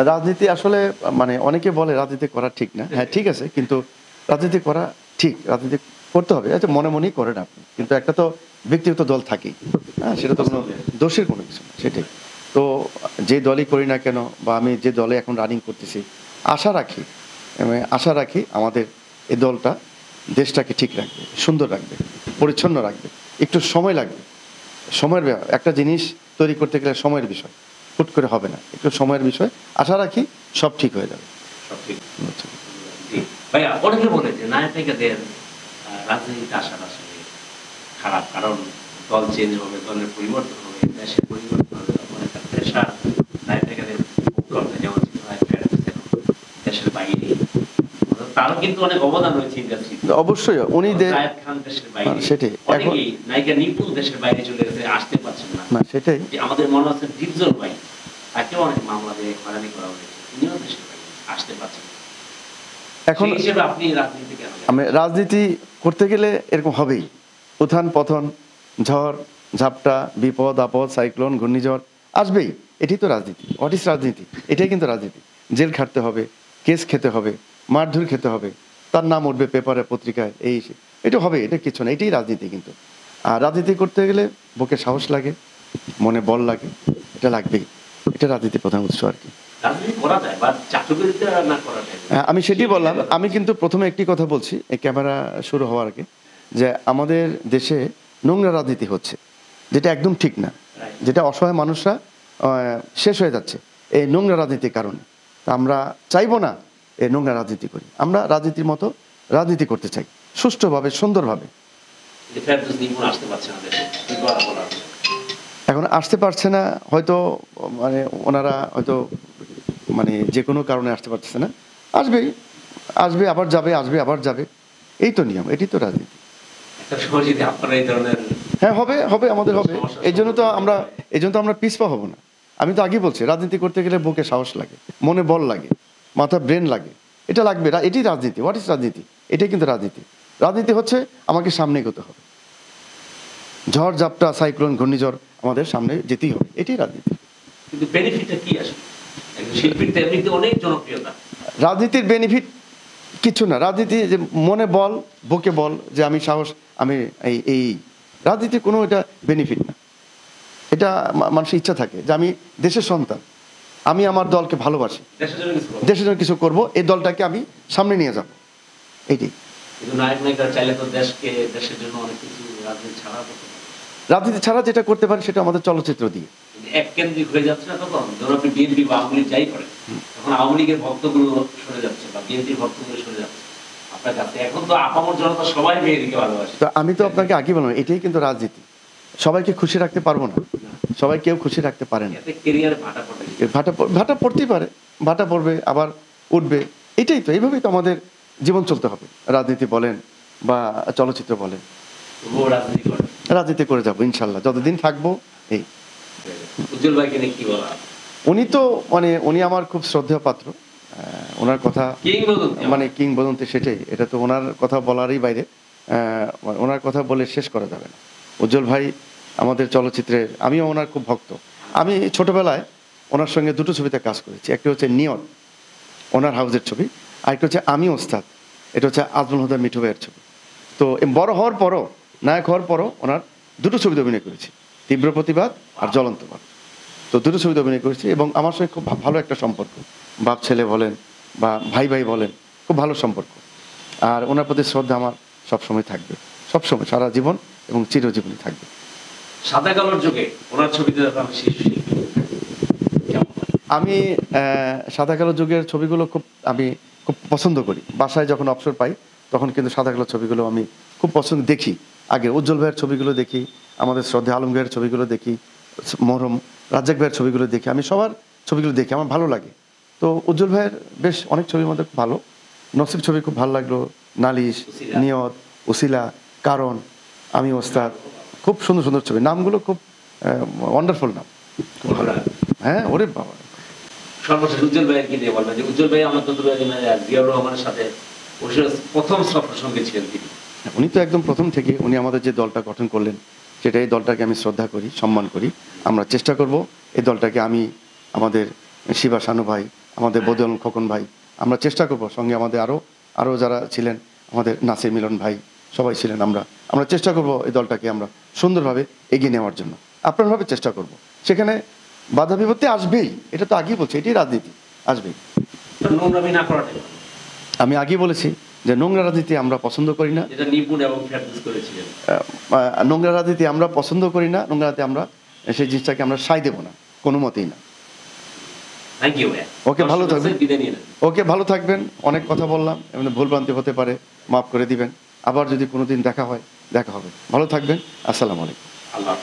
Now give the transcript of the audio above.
রাজনীতি আসলে মানে অনেকে বলে রাজনীতি করা ঠিক না। হ্যাঁ, ঠিক আছে, কিন্তু রাজনীতি করা ঠিক। রাজনীতি করতে হবে। আচ্ছা, মনে মনেই করেন আপনি। কিন্তু একটা তো ব্যক্তিগত দল থাকেই। হ্যাঁ, সেটা তো কোনো দোষের কোনো কিছু না, সেটাই। তো যে দলই করি না কেন বা আমি যে দলে এখন রানিং করতেছি, আশা রাখি আশা রাখি আমাদের এই দলটা দেশটাকে ঠিক রাখবে, সুন্দর রাখবে, পরিচ্ছন্ন রাখবে। একটু সময় লাগবে। সময়ের একটা জিনিস তৈরি করতে গেলে সময়ের বিষয়, হুট করে হবে না, একটু সময়ের বিষয়। আশা রাখি সব ঠিক হয়ে যাবে। ভাইয়া অনেকে বলে যে নায়িকাদের রাজনীতিতে আসার আসলে খারাপ, কারণ দল চেঞ্জ হবে, দলের পরিবর্তন হবে, দেশের পরিবর্তন হবে, তখন একটা প্রেশার নায়িকাদের ভোগ করবে, যেমন দেশের বাইরে তারও কিন্তু অনেক অবদান রয়েছে ইন্ডাস্ট্রিতে। অবশ্যই উনি জায়েদ খান দেশের বাইরে, সেটাই এখন নায়িকা নিপুণ দেশের বাইরে চলে গেছে, আসতে পারছেন না। না, সেটাই আমাদের মনে হচ্ছে ডিপজল ভাই, তাকেও অনেক মামলা দিয়ে হয়রানি করা হয়েছে, তিনিও দেশের বাইরে আসতে পারছেন না। এখন হিসেবে আপনি রাজনীতি কেন? আমি রাজনীতি করতে গেলে এরকম হবেই, উত্থান পতন, ঝড় ঝাপটা, বিপদ আপদ, সাইক্লোন, ঘূর্ণিঝড় আসবেই। এটি তো রাজনীতি। হোয়াট ইজ রাজনীতি? এটাই কিন্তু রাজনীতি। জেল খাটতে হবে, কেস খেতে হবে, মারধর খেতে হবে, তার নাম উঠবে পেপারে, পত্রিকায়, এই এটা হবে, এটা কিছু না, এটাই রাজনীতি। কিন্তু আর রাজনীতি করতে গেলে বুকে সাহস লাগে, মনে বল লাগে, এটা লাগবেই। এটা রাজনীতির প্রধান উৎস আর কি। আমি সেটি বললাম। আমি কিন্তু প্রথমে একটি কথা বলছি এই ক্যামেরা শুরু হওয়ার আগে, যে আমাদের দেশে নোংরা রাজনীতি হচ্ছে, যেটা একদম ঠিক না, যেটা অসহায় মানুষরা শেষ হয়ে যাচ্ছে এই নোংরা রাজনীতির কারণে। আমরা চাইবো না এই নোংরা রাজনীতি করি। আমরা রাজনীতির মতো রাজনীতি করতে চাই, সুষ্ঠুভাবে, সুন্দরভাবে। এখন আসতে পারছে না, হয়তো মানে ওনারা হয়তো মানে যে কোনো কারণে আসতে পারতেছে না। আসবেই, আসবে আবার যাবে, আসবে আবার যাবে, এই তো নিয়ম, এটি তো রাজনীতি। হ্যাঁ, হবে, হবে, আমাদের হবে। এই জন্য তো আমরা পিছপা হব না। আমি তো আগেই বলছি, রাজনীতি করতে গেলে বুকে সাহস লাগে, মনে বল লাগে, মাথা ব্রেন লাগে, এটা লাগবে। এটি রাজনীতি। হোয়াট ইজ রাজনীতি? এটাই কিন্তু রাজনীতি। রাজনীতি হচ্ছে আমাকে সামনে এগোতে হবে, ঝড় ঝাপটা, সাইক্লোন, ঘূর্ণিঝড় আমাদের সামনে যেতেই হবে, এটাই রাজনীতি। কিন্তু বেনিফিটটা কি আসলে? শিল্পীর তো এমনিতে অনেক জনপ্রিয়তা। রাজনীতির বেনিফিট কিছু না। রাজনীতি যে মনে বল, বুকে বল, যে আমি সাহস, আমি এই রাজনীতির কোনো এটা বেনিফিট না। এটা মানুষের ইচ্ছা থাকে যে আমি দেশের সন্তান, আমি আমার দলকে ভালোবাসি, দেশের জন্য কিছু করব, এই দলটাকে আমি সামনে নিয়ে যাব, এইটাই। রাজনীতি ছাড়া যেটা করতে পারে সেটা আমাদের চলচ্চিত্র দিয়ে। এককেন্দ্রিক হয়ে যাচ্ছে না তখন? ধরুন আপনি বিএনপি বা আওয়ামী লীগ যাই করেন, তখন আওয়ামী লীগের ভক্তগুলো সরে যাচ্ছে বা বিএনপির ভক্তগুলো সরে যাচ্ছে আপনার কাছে। এখন তো আপামর জনতা সবাই বিএনপিকে ভালোবাসে। তো আমি তো আপনাকে আগে বললাম, এটাই কিন্তু রাজনীতি। সবাইকে খুশি রাখতে পারবো না, সবাই কেউ খুশি রাখতে পারে না। ভাটা পড়তেই পারে, ভাটা পড়বে, আবার উঠবে, এটাই তো। এইভাবেই তো আমাদের জীবন চলতে হবে। রাজনীতি বলেন বা চলচ্চিত্র বলেন, রাজনীতি করে যাবো ইনশাল্লাহ, যতদিন থাকবো। এই উজ্জ্বল ভাইকে নিয়ে কি বলা? উনি তো মানে উনি আমার খুব শ্রদ্ধেয় পাত্র। ওনার কথা মানে কিংবদন্তি, সেটাই। এটা তো ওনার কথা বলারই বাইরে, ওনার কথা বলে শেষ করা যাবে না। উজ্জ্বল ভাই আমাদের চলচ্চিত্রের, আমিও ওনার খুব ভক্ত। আমি ছোটবেলায় ওনার সঙ্গে দুটো ছবিতে কাজ করেছি। একটা হচ্ছে নিয়ত, ওনার হাউসের ছবি, আর একটা হচ্ছে আমি ওস্তাদ, এটা হচ্ছে আজমল হুদা মিঠু ভাইয়ের ছবি। তো বড় হওয়ার পরও, নায়ক হওয়ার পরও ওনার দুটো ছবিতে অভিনয় করেছি, তীব্র প্রতিবাদ আর জ্বলন্তবাদ। তো দুটো ছবিতে অভিনয় করেছি এবং আমার সঙ্গে খুব ভালো একটা সম্পর্ক। বাপ ছেলে বলেন বা ভাই ভাই বলেন, খুব ভালো সম্পর্ক। আর ওনার প্রতি শ্রদ্ধা আমার সবসময় থাকবে, সবসময়, সারা জীবন এবং চিরজীবনই থাকবে। সাদা কালোর যুগে ওনার ছবিতে আমি সাদা কালো যুগের ছবিগুলো আমি খুব পছন্দ করি। বাসায় যখন অবসর পাই তখন কিন্তু সাদা কালো ছবিগুলো আমি খুব পছন্দ দেখি। আগে উজ্জ্বল ভাইয়ের ছবিগুলো দেখি, আমাদের শ্রদ্ধা আলমগীরের ছবিগুলো দেখি, মরহম রাজ্জাক ভাইয়ের ছবিগুলো দেখি, আমি সবার ছবিগুলো দেখি, আমার ভালো লাগে। তো উজ্জ্বল ভাইয়ের বেশ অনেক ছবির মধ্যে খুব ভালো, নসিব ছবি খুব ভালো লাগলো, নালিশ, নিয়ত, উসিলা, কারণ, আমি ওস্তাদ, খুব সুন্দর সুন্দর ছবি। নামগুলো খুব ওয়ান্ডারফুল নাম, খুব ভালো। হ্যাঁ, ওরে বাবা। সর্বশেষ উজ্জ্বল ভাইয়ের কি দিয়ে বলবেন? যে উজ্জ্বল ভাই আমার জিয়াউর রহমানের সাথে প্রথম সফর সঙ্গে ছিলেন তিনি। উনি তো একদম প্রথম থেকে উনি আমাদের যে দলটা গঠন করলেন, সেটা এই দলটাকে আমি শ্রদ্ধা করি, সম্মান করি। আমরা চেষ্টা করব এই দলটাকে, আমি, আমাদের শিবা শানু ভাই, আমাদের বদল খোকন ভাই, আমরা চেষ্টা করব সঙ্গে আমাদের আরও যারা ছিলেন, আমাদের নাসির মিলন ভাই সবাই ছিলেন, আমরা চেষ্টা করব এই দলটাকে আমরা সুন্দরভাবে এগিয়ে নেওয়ার জন্য আপ্রাণভাবে চেষ্টা করব। সেখানে বাধা বিপত্তি আসবেই, এটা তো আগেই বলছি, এটাই রাজনীতি, আসবেই। নোংরামি না করাটাই ভালো। আমি আগেই বলেছি যে নোংরা রাজনীতি আমরা পছন্দ করি না, যেটা নিপুণ এবং ফেরদৌস করেছিলেন। নোংরা রাজনীতি আমরা পছন্দ করি না, নোংরা রাজনীতি আমরা সেই জিনিসটাকে আমরা সায় দেব না, কোনো মতেই না। Thank you. ওকে, ভালো থাকবেন। ওকে, ভালো থাকবেন। অনেক কথা বললাম, এমনি ভুলভ্রান্তি হতে পারে, মাফ করে দিবেন। আবার যদি কোনোদিন দেখা হয়, দেখা হবে। ভালো থাকবেন। আসসালামু আলাইকুম। আল্লাহ।